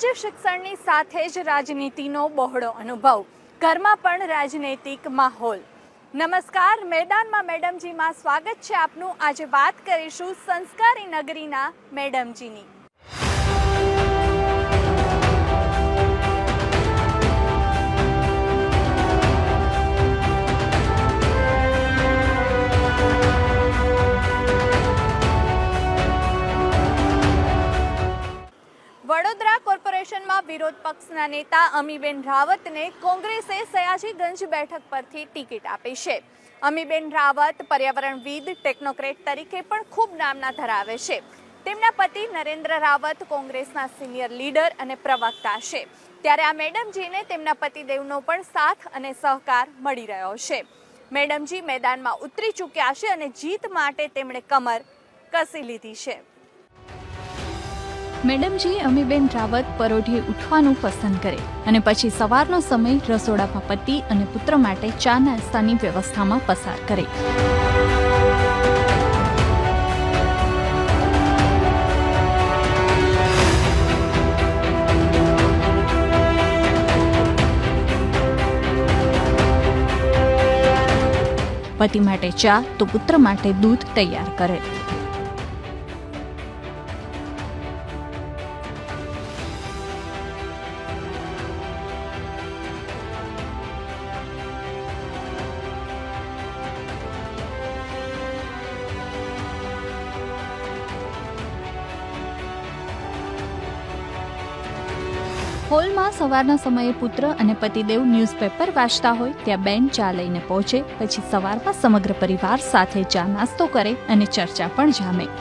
ઉચ્ચ શિક્ષણની સાથે જ રાજનીતિનો બહોળો અનુભવ, ઘરમાં પણ રાજનૈતિક માહોલ. નમસ્કાર, મેદાનમાં મેડમજીમાં સ્વાગત છે આપનું. આજે વાત કરીશું સંસ્કારી નગરીના મેડમજીની. વડોદરા કોર્પોરેશનમાં વિરોધ પક્ષના નેતા અમીબેન રાવતને કોંગ્રેસે સયાજીગંજ બેઠક પરથી ટિકિટ આપી છે. અમીબેન રાવત પર્યાવરણવિદ, ટેકનોક્રેટ તરીકે પણ ખૂબ નામના ધરાવે છે. તેમના પતિ નરેન્દ્ર રાવત કોંગ્રેસના સિનિયર લીડર અને પ્રવક્તા છે. ત્યારે આ મેડમજીને તેમના પતિદેવનો પણ સાથ અને સહકાર મળી રહ્યો છે. મેડમજી મેદાનમાં ઉતરી ચૂક્યા છે અને જીત માટે તેમણે કમર કસી લીધી છે. મેડમજી અમીબેન રાવત પરોઢિયે ઉઠવાનું પસંદ કરે અને પછી સવારનો સમય રસોડામાં પતિ અને પુત્ર માટે ચા નાસ્તાની વ્યવસ્થામાં પસાર કરે. પતિ માટે ચા તો પુત્ર માટે દૂધ તૈયાર કરે. હોલમાં સવારના સમયે પુત્ર અને પતિદેવ ન્યૂઝપેપર વાંચતા હોય ત્યાં બેન ચા લઈને પહોંચે. પછી સવારમાં સમગ્ર પરિવાર સાથે ચા નાસ્તો કરે અને ચર્ચા પણ જામે.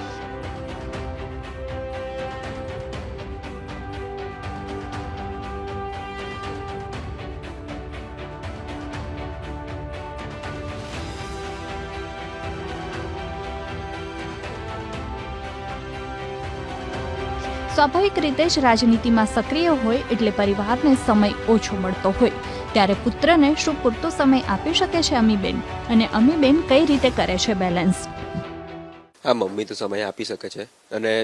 સ્વાભાવિક રીતે જ રાજનીતિમાં સક્રિય હોય એટલે પરિવારને સમય ઓછો મળતો હોય. ત્યારે પુત્રને શું પૂરતો સમય આપી શકે છે અમીબેન, અને અમીબેન કઈ રીતે કરે છે બેલેન્સ? હા, મમ્મી તો સમય આપી શકે છે અને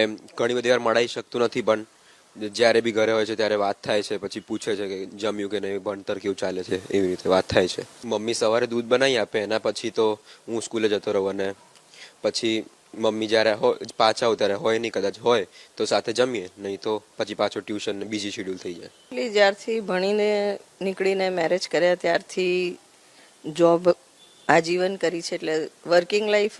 એમ ઘણી બધી વાર મળાઈ શકતું નથી, પણ જ્યારે બી ઘરે હોય છે ત્યારે વાત થાય છે. પછી પૂછે છે કે જમ્યું કે નહીં, ભણતર કેવું ચાલે છે, એવી રીતે વાત થાય છે. મમ્મી સવારે દૂધ બનાવી આપે, એના પછી તો હું સ્કૂલે જતો રહું અને પછી મમ્મી જ્યારે પાછા આવું ત્યારે હોય નહીં, કદાચ હોય તો સાથે જમીએ, નહીં તો પછી પાછો ટ્યુશન બીજી શેડ્યુલ થઈ જાય. એટલે જ્યારથી ભણીને નીકળીને મેરેજ કર્યા ત્યારથી જોબ આજીવન કરી છે, એટલે વર્કિંગ લાઈફ